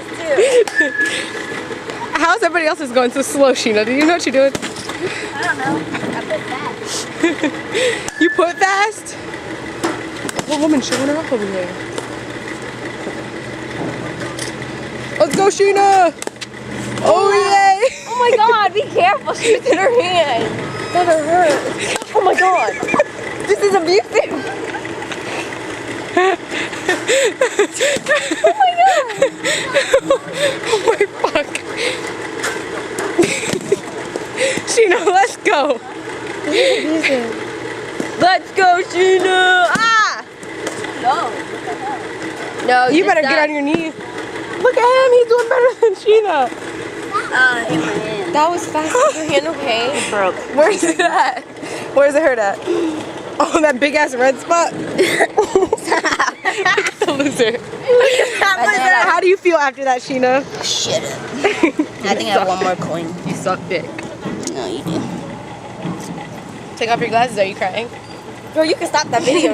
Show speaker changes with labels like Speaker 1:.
Speaker 1: fast too.
Speaker 2: How's everybody else is going so slow, Sheena? Do you know what you're doing?
Speaker 1: I don't know. I put fast.
Speaker 2: You put fast? What woman showing her up over here? Let's go, Sheena! Oh, yay!
Speaker 1: Oh my god, be careful. She's in her hand. That'll hurt. Oh my god. This is abusive. Oh my god.
Speaker 2: Oh my fuck. Sheena, let's go.
Speaker 1: Let's go, Sheena. Ah! No. No,
Speaker 2: You better get on your knees. Look at him, he's doing better than Sheena.
Speaker 1: hit my hand. That was fast. Is your hand okay? It broke.
Speaker 2: Where's it at? Where's it hurt at? Oh, that big ass red spot? The loser. How do you feel after that, Sheena?
Speaker 1: Shit. I think I have one more coin.
Speaker 2: You suck dick.
Speaker 1: No, you do.
Speaker 2: Take off your glasses, are you crying?
Speaker 1: Bro, you can stop that video.